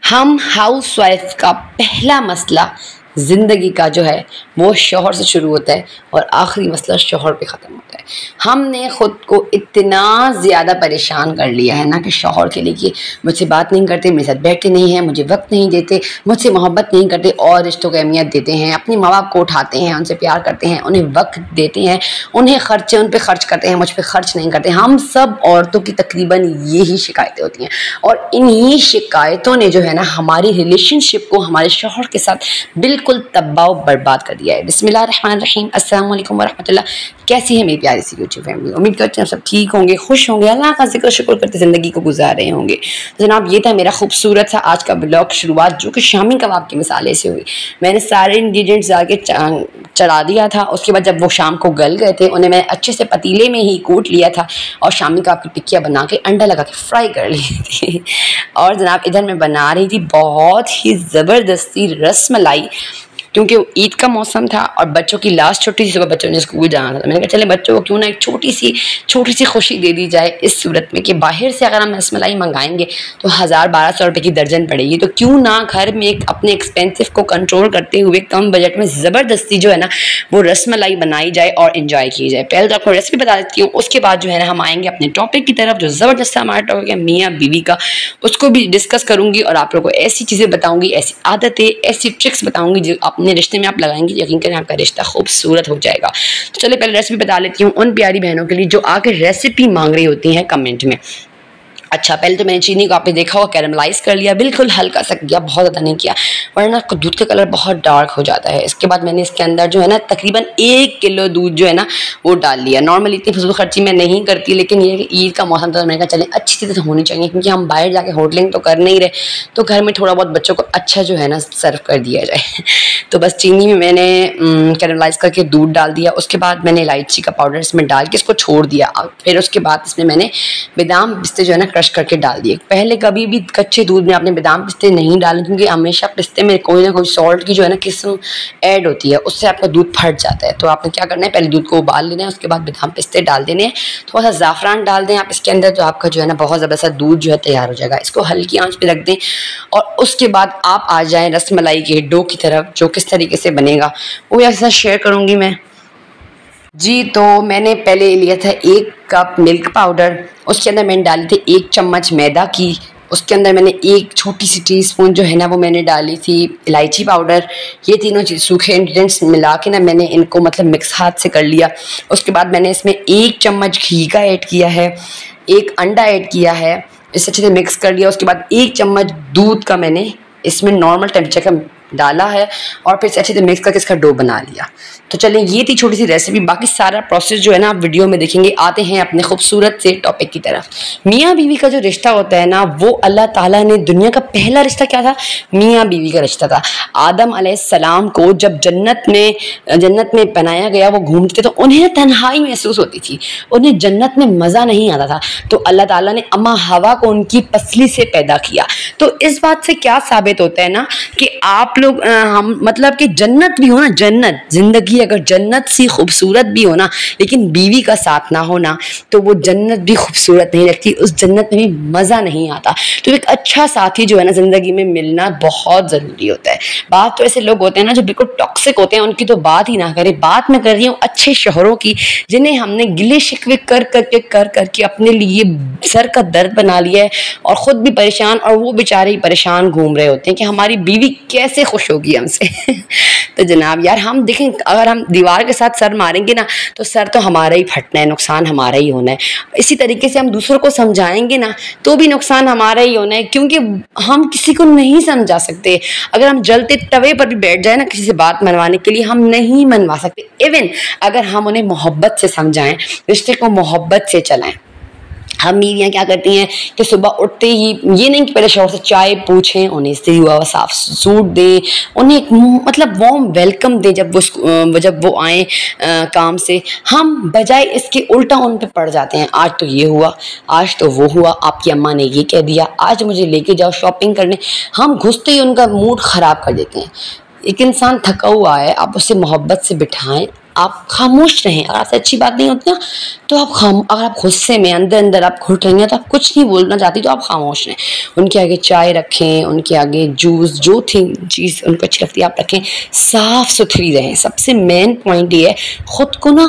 हम हाउसवाइफ का पहला मसला ज़िंदगी का जो है वो शौहर से शुरू होता है और आखिरी मसला शौहर पे ख़त्म होता है। हमने ख़ुद को इतना ज़्यादा परेशान कर लिया है ना कि शौहर के लिए कि मुझसे बात नहीं करते, मेरे साथ बैठते नहीं हैं, मुझे वक्त नहीं देते, मुझसे मोहब्बत नहीं करते और रिश्तों को अहमियत देते हैं, अपने माँ बाप को उठाते हैं, उनसे प्यार करते हैं, उन्हें वक्त देते हैं, उन्हें खर्चे उन पर खर्च करते हैं, मुझ पर खर्च नहीं करते। हम सब औरतों की तकरीबन यही शिकायतें होती हैं और इन्हीं शिकायतों ने जो है ना हमारी रिलेशनशिप को हमारे शौहर के साथ बिल्कुल तबाह बर्बाद कर दिया है। बिस्मिल्लाहिर्रहमानिर्रहीम, अस्सलाम वालेकुम वरहमतुल्लाह। कैसी है मेरी प्यारी सी यूट्यूब फैमिली? उम्मीद करते हैं सब ठीक होंगे, खुश होंगे, अल्लाह का जिक्र शुक्र करते ज़िंदगी को गुजार रहे होंगे। तो जनाब ये था मेरा खूबसूरत सा आज का ब्लॉग शुरुआत, जो कि शामी कबाब के मसाले से हुई। मैंने सारे इंग्रेडिएंट्स डाल के चढ़ा दिया था। उसके बाद जब वो शाम को गल गए थे उन्हें मैंने अच्छे से पतीले में ही कूट लिया था और शामी कबाब की टिक्कियाँ बना के अंडा लगा के फ्राई कर ली थी। और जनाब इधर मैं बना रही थी बहुत ही ज़बरदस्ती रसमलाई, क्योंकि ईद का मौसम था और बच्चों की लास्ट छुट्टी थी, सुबह बच्चों ने स्कूल जाना था। तो मैंने कहा चले बच्चों को क्यों ना एक छोटी सी खुशी दे दी जाए इस सूरत में कि बाहर से अगर हम रसमलाई मंगाएंगे तो 1000-1200 रुपये की दर्जन पड़ेगी, तो क्यों ना घर में एक अपने एक्सपेंसिव को कंट्रोल करते हुए कम बजट में ज़बरदस्ती जो है ना वो रसमलाई बनाई जाए और इन्जॉय की जाए। पहले तो आपको रेसिपी बता देती हूँ, उसके बाद जो है ना हम आएंगे अपने टॉपिक की तरफ, जो ज़बरदस्त हमारा टॉपिक है मियाँ बीवी का, उसको भी डिस्कस करूँगी और आप लोगों को ऐसी चीज़ें बताऊँगी, ऐसी आदतें, ऐसी ट्रिक्स बताऊँगी जो अपने रिश्ते में आप लगाएंगे, यकीन करें आपका रिश्ता खूबसूरत हो जाएगा। तो चलिए पहले रेसिपी बता लेती हूँ उन प्यारी बहनों के लिए जो आके रेसिपी मांग रही होती हैं कमेंट में। अच्छा, पहले तो मैंने चीनी को आपने देखा होगा कैरमलाइज़ कर लिया, बिल्कुल हल्का सा किया, बहुत ज़्यादा नहीं किया वरना दूध का कलर बहुत डार्क हो जाता है। इसके बाद मैंने इसके अंदर जो है ना तकरीबन 1 किलो दूध जो है ना वो डाल लिया। नॉर्मली इतनी फजूल खर्ची मैं नहीं करती, लेकिन ये ईद का मौसम था तो मैंने कहा चलें अच्छी चीज़ें होनी चाहिए, क्योंकि हम बाहर जाके होटलिंग तो कर नहीं रहे, तो घर में थोड़ा बहुत बच्चों को अच्छा जो है ना सर्व कर दिया जाए। तो बस चीनी में मैंने कैरमलाइज़ करके दूध डाल दिया। उसके बाद मैंने इलायची का पाउडर इसमें डाल के इसको छोड़ दिया। फिर उसके बाद इसमें मैंने बादाम पिस्ते जो है ना क्रश करके डाल दिए। पहले कभी भी कच्चे दूध में आपने बादाम पिस्ते नहीं डालें, क्योंकि हमेशा पिस्ते में कोई ना कोई सॉल्ट की जो है ना किस्म ऐड होती है, उससे आपका दूध फट जाता है। तो आपने क्या करना है, पहले दूध को उबाल लेना है, उसके बाद बादाम पिस्ते डाल देने हैं, थोड़ा सा ज़ाफ़रान डाल दें आप इसके अंदर, तो आपका जो है ना बहुत ज़बरदस्त दूध जो है तैयार हो जाएगा। इसको हल्की आंच पे रख दें और उसके बाद आप आ जाएँ रसमलाई के डो की तरफ, जो किस तरीके से बनेगा वो आपके साथ शेयर करूँगी मैं जी। तो मैंने पहले लिया था 1 कप मिल्क पाउडर, उसके अंदर मैंने डाली थी 1 चम्मच मैदा की, उसके अंदर मैंने 1 छोटी सी टीस्पून जो है ना वो मैंने डाली थी इलायची पाउडर। ये तीनों चीज़ सूखे इंग्रेडिएंट्स मिला के ना मैंने इनको मतलब मिक्स हाथ से कर लिया। उसके बाद मैंने इसमें 1 चम्मच घी का ऐड किया है, 1 अंडा ऐड किया है, इसे अच्छे से मिक्स कर लिया। उसके बाद 1 चम्मच दूध का मैंने इसमें नॉर्मल टेम्परेचर का डाला है और फिर से अच्छे से मिक्स करके इसका डो बना लिया। तो चलिए ये थी छोटी सी रेसिपी, बाकी सारा प्रोसेस जो है ना आप वीडियो में देखेंगे। आते हैं अपने खूबसूरत से टॉपिक की तरफ। मियाँ बीवी का जो रिश्ता होता है ना वो अल्लाह ताला ने दुनिया का पहला रिश्ता क्या था, मियाँ बीवी का रिश्ता था। आदम अलैहिस्सलाम को जब जन्नत में बनाया गया, वो घूमते थे तो उन्हें तन्हाई महसूस होती थी, उन्हें जन्नत में मज़ा नहीं आता था, तो अल्लाह ताला ने अम्मा हवा को उनकी पसली से पैदा किया। तो इस बात से क्या साबित होता है ना कि आप लोग हम मतलब कि जन्नत भी हो ना, जन्नत ज़िंदगी अगर जन्नत सी खूबसूरत भी हो ना, लेकिन बीवी का साथ ना हो ना तो वो जन्नत भी खूबसूरत नहीं लगती, उस जन्नत में भी मज़ा नहीं आता। तो एक अच्छा साथी जो है ना ज़िंदगी में मिलना बहुत ज़रूरी होता है। बात तो ऐसे लोग होते हैं ना जो बिल्कुल टॉक्सिक होते हैं, उनकी तो बात ही ना करें। बात मैं कर रही हूँ अच्छे शौहरों की, जिन्हें हमने गिले शिकवे कर करके अपने लिए सर का दर्द बना लिया है और ख़ुद भी परेशान और वो बेचारे ही परेशान घूम रहे होते हैं कि हमारी बीवी कैसे खुश होगी हमसे। तो जनाब यार हम देखें, अगर हम दीवार के साथ सर मारेंगे ना तो सर तो हमारा ही फटना है, नुकसान हमारा ही होना है। इसी तरीके से हम दूसरों को समझाएंगे ना तो भी नुकसान हमारा ही होना है, क्योंकि हम किसी को नहीं समझा सकते। अगर हम जलते तवे पर भी बैठ जाए ना किसी से बात मनवाने के लिए, हम नहीं मनवा सकते। इवन अगर हम उन्हें मोहब्बत से समझाएं, रिश्ते को मोहब्बत से चलाएं। हम बीवियाँ क्या करती हैं कि सुबह उठते ही ये नहीं कि पहले शौहर से चाय पूछें, उन्हें इस्त्री हुआ साफ सूट दें, उन्हें एक मतलब वार्म वेलकम दें जब वो आएँ काम से। हम बजाय इसके उल्टा उन पे पड़ जाते हैं, आज तो ये हुआ, आज तो वो हुआ, आपकी अम्मा ने ये कह दिया, आज मुझे लेके जाओ शॉपिंग करने। हम घुसते ही उनका मूड ख़राब कर देते हैं। एक इंसान थका हुआ है, आप उसे मोहब्बत से बिठाएं, आप खामोश रहें। अगर आपसे अच्छी बात नहीं होती ना तो आप अगर आप गुस्से में अंदर अंदर आप घुट रही हैं तो आप कुछ नहीं बोलना चाहती तो आप खामोश रहें। उनके आगे चाय रखें, उनके आगे जूस, जो थी चीज़ उनको अच्छी लगती है आप रखें। साफ़ सुथरी रहें। सबसे मेन पॉइंट ये है, ख़ुद को ना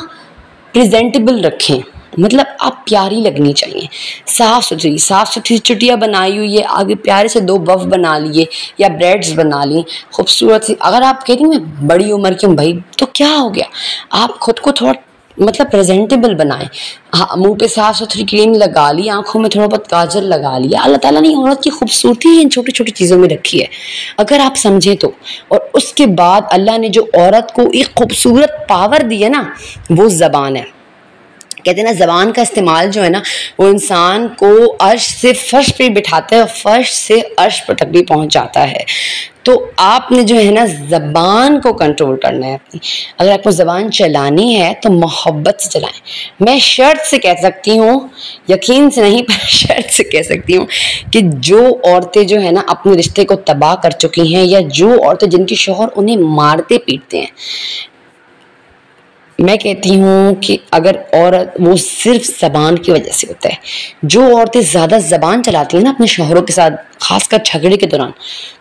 प्रेजेंटेबल रखें, मतलब आप प्यारी लगनी चाहिए। साफ़ सुथरी चुटिया बनाई हुई है, आगे प्यारे से 2 बफ बना लिए या ब्रेड्स बना ली खूबसूरत सी। अगर आप कह रही मैं बड़ी उम्र की हूँ भाई तो क्या हो गया, आप खुद को थोड़ा मतलब प्रेजेंटेबल बनाएं। हाँ, मुंह पे साफ़ सुथरी क्रीम लगा ली, आंखों में थोड़ा बहुत काजल लगा लिया। अल्लाह ताला ने औरत की खूबसूरती इन छोटी छोटी चीज़ों में रखी है अगर आप समझें तो। और उसके बाद अल्लाह ने जो औरत को एक खूबसूरत पावर दी है ना, वो ज़बान है। कहते हैं ना, ज़बान का इस्तेमाल जो है ना वो इंसान को अर्श से फर्श पे बिठाता है और फर्श से अर्श पर तक भी पहुंच जाता है। तो आपने जो है ना ज़बान को कंट्रोल करना है अपनी। अगर आपको ज़बान चलानी है तो मोहब्बत से चलाएं। मैं शर्त से कह सकती हूँ, यकीन से नहीं पर शर्त से कह सकती हूँ कि जो औरतें जो है ना अपने रिश्ते को तबाह कर चुकी हैं, या जो औरतें जिनके शौहर उन्हें मारते पीटते हैं, मैं कहती हूँ कि अगर औरत, वो सिर्फ ज़बान की वजह से होता है। जो औरतें ज़्यादा ज़बान चलाती हैं ना अपने शौहरों के साथ, खासकर झगड़े के दौरान,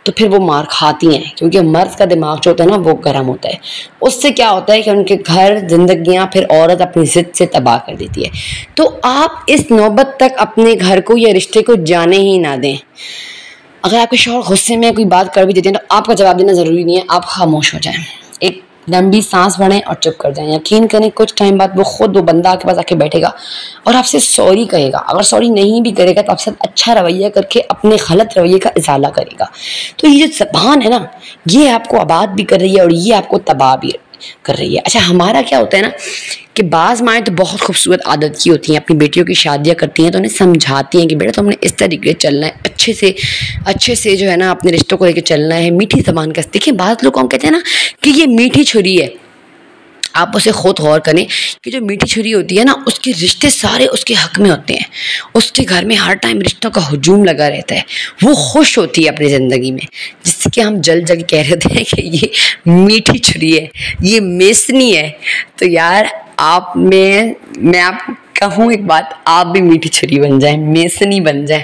तो फिर वो मार खाती हैं, क्योंकि मर्द का दिमाग जो होता है ना वो गर्म होता है। उससे क्या होता है कि उनके घर, जिंदगियाँ फिर औरत अपनी ज़िद से तबाह कर देती है। तो आप इस नौबत तक अपने घर को या रिश्ते को जाने ही ना दें। अगर आपके शौहर गुस्से में कोई बात कर भी देते हैं तो आपका जवाब देना ज़रूरी नहीं है, आप खामोश हो जाएं, एक लंबी सांस भरें और चुप कर जाएं। यकीन करें कुछ टाइम बाद वो बंदा आपके पास आके बैठेगा और आपसे सॉरी कहेगा। अगर सॉरी नहीं भी करेगा तो आपसे अच्छा रवैया करके अपने गलत रवैये का इजाला करेगा। तो ये जो ज़बान है ना, ये आपको आबाद भी कर रही है और ये आपको तबाह भी कर रही है। अच्छा, हमारा क्या होता है ना कि बाज़ माएँ तो बहुत खूबसूरत आदत की होती हैं, अपनी बेटियों की शादियाँ करती हैं तो उन्हें समझाती हैं कि बेटा तुमने इस तरीके से चलना है, अच्छे से जो है ना अपने रिश्तों को लेकर चलना है, मीठी ज़बान का। देखिए, बाज़ लोग कहते हैं ना कि ये मीठी छुरी है, आप उसे खुद गौर करें कि जो मीठी छुरी होती है ना, उसके रिश्ते सारे उसके हक में होते हैं। उसके घर में हर टाइम रिश्तों का हुजूम लगा रहता है, वो खुश होती है अपनी ज़िंदगी में, जिससे कि हम जल जल कह रहे थे कि ये मीठी छुरी है, ये मेसनी है। तो यार मैं आपको कहूँ एक बात, आप भी मीठी छुरी बन जाएं, मेसनी बन जाएं,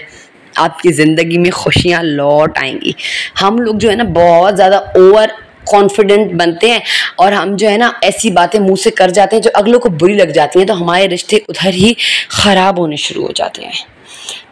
आपकी ज़िंदगी में खुशियाँ लौट आएंगी। हम लोग जो है ना बहुत ज़्यादा ओवर कॉन्फिडेंट बनते हैं और हम जो है ना ऐसी बातें मुंह से कर जाते हैं जो अगलों को बुरी लग जाती हैं, तो हमारे रिश्ते उधर ही ख़राब होने शुरू हो जाते हैं।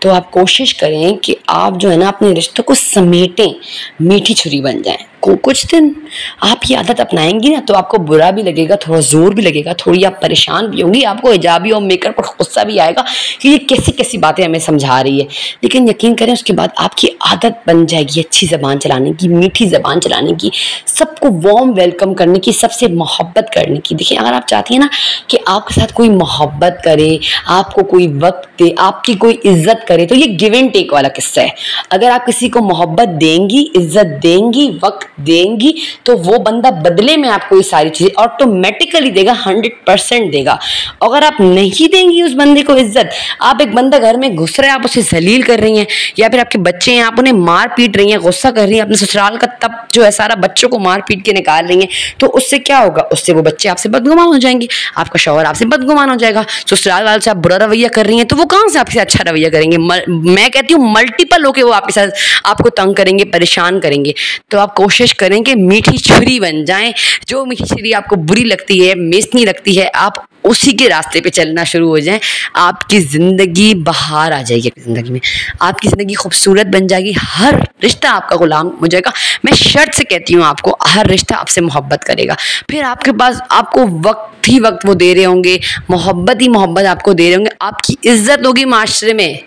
तो आप कोशिश करें कि आप जो है ना अपने रिश्तों को समेटें, मीठी छुरी बन जाएं। कुछ दिन आप ये आदत अपनाएंगी ना तो आपको बुरा भी लगेगा, थोड़ा ज़ोर भी लगेगा, थोड़ी आप परेशान भी होंगी, आपको हिजाबी और मेकर पर गुस्सा भी आएगा कि ये कैसी कैसी बातें हमें समझा रही है। लेकिन यकीन करें उसके बाद आपकी आदत बन जाएगी अच्छी ज़बान चलाने की, मीठी ज़बान चलाने की, सबको वार्म वेलकम करने की, सबसे मोहब्बत करने की। देखिए, अगर आप चाहती हैं ना कि आपके साथ कोई मोहब्बत करे, आपको कोई वक्त दे, आपकी कोई इज्जत करे, तो ये गिव एंड टेक वाला किस्सा है। अगर आप किसी को मोहब्बत देंगी, इज्जत देंगी, वक्त देंगी, तो वो बंदा बदले में आपको ये सारी चीजें ऑटोमेटिकली देगा, 100% देगा। अगर आप नहीं देंगी उस बंदे को इज्जत, आप एक बंदा घर में घुस रहा है, आप उसे जलील कर रही हैं, या फिर आपके बच्चे हैं आप उन्हें मार पीट रही हैं, गुस्सा कर रही हैं, अपने ससुराल का तब जो है सारा बच्चों को मार पीट के निकाल रही हैं, तो उससे क्या होगा? उससे वो बच्चे आपसे बदगुमान हो जाएंगे, आपका शौहर आपसे बदगुमान हो जाएगा। ससुराल वाले से आप बुरा रवैया कर रही हैं तो वो कहाँ से आपसे अच्छा रवैया करेंगे? मैं कहती हूँ मल्टीपल होके वो आपके साथ आपको तंग करेंगे, परेशान करेंगे। तो आप कोशिश करें कि मीठी छुरी बन जाएं। जो मीठी छुरी आपको बुरी लगती है, मेसनी लगती है, आप उसी के रास्ते पे चलना शुरू हो जाएं। आपकी ज़िंदगी बाहर आ जाएगी, आपकी ज़िंदगी में आपकी ज़िंदगी खूबसूरत बन जाएगी, हर रिश्ता आपका गुलाम हो जाएगा। मैं शर्त से कहती हूँ आपको, हर रिश्ता आपसे मोहब्बत करेगा। फिर आपके पास आपको वक्त ही वक्त वो दे रहे होंगे, मोहब्बत ही मोहब्बत आपको दे रहे होंगे, आपकी इज्जत होगी माशरे में।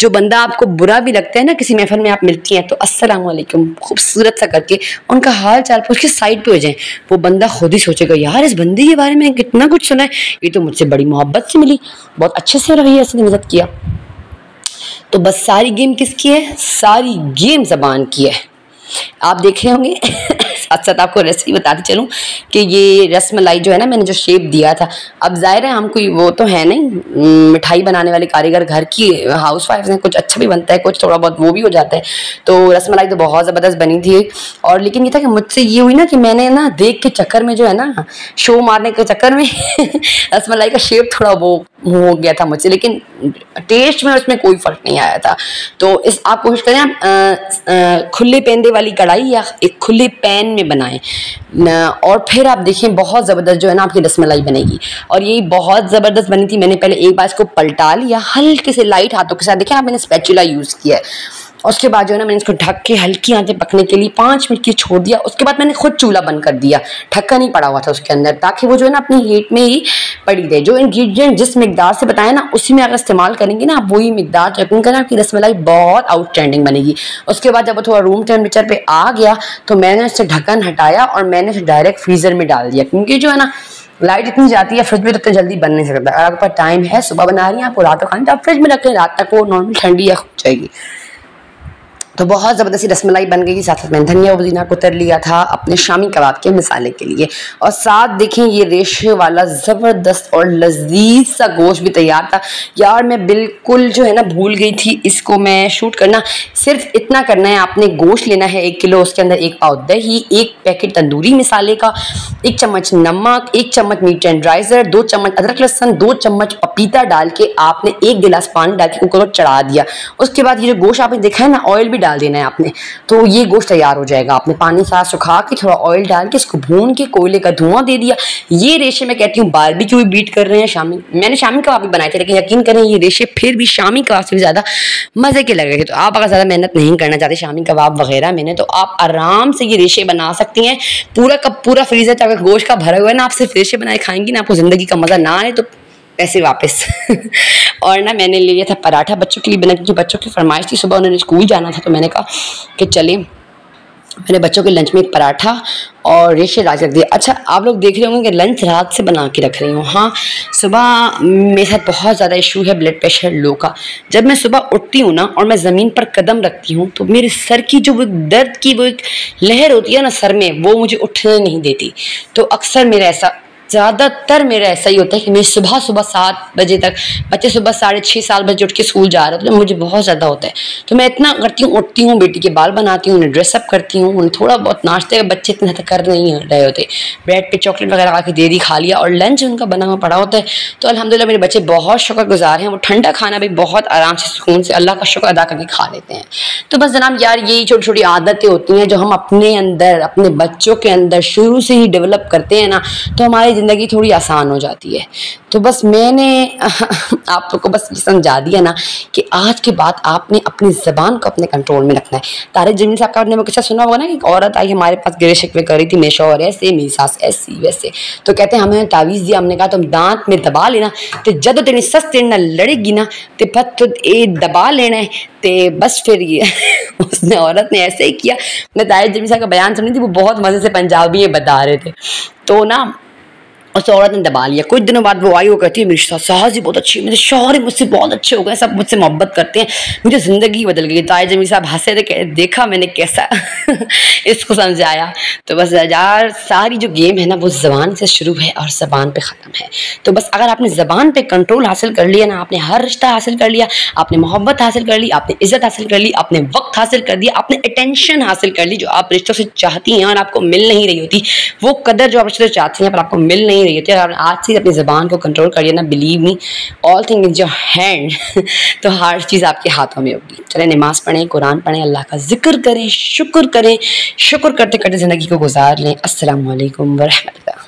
जो बंदा आपको बुरा भी लगता है ना, किसी महफिल में आप मिलती हैं तो अस्सलाम वालेकुम खूबसूरत सा करके उनका हाल चाल पूछ के साइड पे हो जाएं, वो बंदा खुद ही सोचेगा यार इस बंदे के बारे में कितना कुछ सुना है, ये तो मुझसे बड़ी मोहब्बत से मिली, बहुत अच्छे से रवैया से मदद किया। तो बस सारी गेम किसकी है? सारी गेम ज़बान की है। आप देख रहे होंगे साथ साथ आपको रेसिपी बताती चलूँ कि ये रसमलाई जो है ना, मैंने जो शेप दिया था, अब जाहिर है हम कोई वो तो है नहीं मिठाई बनाने वाले कारीगर, घर की हाउस वाइफ हैं, कुछ अच्छा भी बनता है, कुछ थोड़ा बहुत वो भी हो जाता है। तो रसमलाई तो बहुत ज़बरदस्त बनी थी। और लेकिन ये था कि मुझसे ये हुई ना कि मैंने ना देख के चक्कर में जो है ना, शो मारने के चक्कर में रसमलाई का शेप थोड़ा वो हो गया था मुझसे, लेकिन टेस्ट में उसमें कोई फ़र्क नहीं आया था। तो इस आप कोशिश करें आप खुले पेंदे वाली कढ़ाई या एक खुले पैन में बनाएं, और फिर आप देखें बहुत ज़बरदस्त जो है ना आपकी रसमलाई बनेगी। और ये बहुत ज़बरदस्त बनी थी। मैंने पहले एक बार इसको पलटा लिया हल्के से लाइट हाथों के साथ, देखें आप, मैंने स्पैचुला यूज़ किया है। उसके बाद जो है ना मैंने इसको ढक के हल्की आंच पे पकने के लिए 5 मिनट की छोड़ दिया। उसके बाद मैंने खुद चूल्हा बंद कर दिया, ढक्कन नहीं पड़ा हुआ था उसके अंदर, ताकि वो जो है ना अपनी हीट में ही पड़ी रहे। जो इंग्रेडिएंट जिस मिकदार से बताया ना, उसी में अगर इस्तेमाल करेंगे ना आप, वही मिकदार रखेंगे करना, आपकी रसमलाई बहुत आउटस्टैंडिंग बनेगी। उसके बाद जब वो थोड़ा रूम टेम्परेचर पे आ गया तो मैंने इससे ढक्कन हटाया और मैंने इसे डायरेक्ट फ्रीज़र में डाल दिया, क्योंकि जो है ना लाइट इतनी जाती है फ्रिज में तो इतनी जल्दी बन नहीं सकता। अगर आपके पास टाइम है, सुबह बना रही हैं आपको रात को खानी, तो आप फ्रिज में रखें, रात तक वो नॉर्मल ठंडी या हो जाएगी। तो बहुत ज़बरदस्ती रसमलाई बन गई थी। साथ साथ मैंने धनिया पुदीना कुतर लिया था अपने शामी कबाब के मसाले के लिए, और साथ देखें ये रेशे वाला ज़बरदस्त और लजीज सा गोश्त भी तैयार था। यार मैं बिल्कुल जो है ना भूल गई थी इसको मैं शूट करना। सिर्फ इतना करना है, आपने गोश्त लेना है 1 किलो, उसके अंदर 1 पाव दही, 1 पैकेट तंदूरी मसाले का, 1 चम्मच नमक, 1 चम्मच मीट टेंडराइज़र, 2 चम्मच अदरक लहसुन, 2 चम्मच पपीता डाल के आपने 1 गिलास पानी डाल के कुकर को चढ़ा दिया। उसके बाद ये जो गोश्त आपने देखा है ना, ऑयल भी डाल देना है आपने, तो ये गोश्त तैयार हो जाएगा। आपने पानी साथ सुखा के थोड़ा ऑयल डाल के इसको भून के कोयले का धुआं दे दिया। ये रेशे मैं कहती हूँ बारबेक्यू भी बीट कर रहे हैं। मैंने शामी कबाब भी बनाए थे, लेकिन यकीन करें ये रेशे फिर भी शामी कबाब से भी ज़्यादा मज़े के लग रहे थे। तो आप अगर ज़्यादा मेहनत नहीं करना चाहते शामी कबाब वगैरह में, तो आप आराम से ये रेशे बना सकती हैं। पूरा का पूरा फ्रीजर चाहे गोश्त का भरा हुआ है ना, आप सिर्फ रेशे बनाए खाएंगी ना, आपको ज़िंदगी का मज़ा ना आए तो पैसे वापस। और ना मैंने ले लिया था पराठा बच्चों के लिए बना, क्योंकि बच्चों की फरमाइश थी, सुबह उन्होंने स्कूल जाना था, तो मैंने कहा कि चलें, मैंने बच्चों के लंच में एक पराठा और रेशे रात रख दिया। अच्छा आप लोग देख रहे होंगे कि लंच रात से बना के रख रही हूँ। हाँ, सुबह मेरे साथ बहुत ज़्यादा इशू है ब्लड प्रेशर लो का। जब मैं सुबह उठती हूँ ना और मैं ज़मीन पर कदम रखती हूँ, तो मेरे सर की जो दर्द की वो एक लहर होती है ना सर में, वो मुझे उठने नहीं देती। तो अक्सर मेरा ऐसा, ज़्यादातर मेरा ऐसा ही होता है कि मैं सुबह 7 बजे तक, बच्चे सुबह 6:30-7 बजे उठ के स्कूल जा रहे होते हैं, मुझे बहुत ज़्यादा होता है। तो मैं इतना करती हूँ, उठती हूँ, बेटी के बाल बनाती हूँ, उन्हें ड्रेसअप करती हूँ, उन्हें थोड़ा बहुत नाश्ते, बच्चे इतना कर नहीं रहे होते, ब्रेड पे चॉकलेट वगैरह आके दे दी, खा लिया, और लंच उनका बना हुआ पड़ा होता है। तो अल्हम्दुलिल्लाह मेरे बच्चे बहुत शुक्रगुजार हैं, वो ठंडा खाना भी बहुत आराम से सुकून से अल्लाह का शुक्र अदा करके खा लेते हैं। तो बस जनाब यार यही छोटी छोटी आदतें होती हैं जो हम अपने अंदर, अपने बच्चों के अंदर शुरू से ही डेवलप करते हैं ना, तो हमारी ज़िंदगी थोड़ी आसान हो जाती है। तो बस मैंने आप लोग को बस ये समझा दिया ना कि आज के बाद आपने अपनी ज़बान को अपने कंट्रोल में रखना है। तारिक जमील साहब का आपने वो किस्सा सुना होगा ना, एक औरत आई हमारे पास गिरे शिकवे कर रही थी, मेरे शौहर ऐसे, मेरी सास ऐसी वैसे। तो कहते हैं हमें तावीज़ दिया, हमने कहा तुम दांत में दबा लेना, तो जदों तेरी सस तेरे नाल लड़ेगी ना, तो पत तो ये दबा लेना है, तो बस फिर ये उसने औरत ने ऐसे ही किया। मैं तारिक जमील साहब का बयान सुनी थी, वो बहुत मज़े से पंजाबी में बता रहे थे। तो ना उस औरत ने दबा लिया। कुछ दिनों बाद वो आई, वो कहती है मेरी सास ही बहुत अच्छी है, मेरे शौहर ही मुझसे बहुत अच्छे हो गए, सब मुझसे मोहब्बत करते हैं, मुझे ज़िंदगी बदल गई। तारिक जमील साहब हंसे थे, देखा मैंने कैसा इसको समझाया। तो बस यार सारी जो गेम है ना वो ज़बान से शुरू है और ज़बान पे ख़त्म है। तो बस अगर आपने ज़बान पे कंट्रोल हासिल कर लिया ना, आपने हर रिश्ता हासिल कर लिया, आपने मोहब्बत हासिल कर ली, आपने इज़्ज़त हासिल कर ली, आपने वक्त हासिल कर दिया, आपने अटेंशन हासिल कर ली जो आप रिश्तों से चाहती हैं और आपको मिल नहीं रही होती, वो कदर जो आप रिश्तों से चाहती हैं पर आपको मिल नहीं रही होती है। और आज से अपनी ज़बान को कंट्रोल करिए ना, believe me all thing is your hand. तो हर चीज़ आपके हाथों में होगी। चले नमाज़ पढ़ें, कुरान पढ़ें, अल्लाह का जिक्र करें, शुक्र करें, शुक्र करते करते ज़िंदगी को गुजार लें। अस्सलामु अलैकुम व रहमतुल्लाह।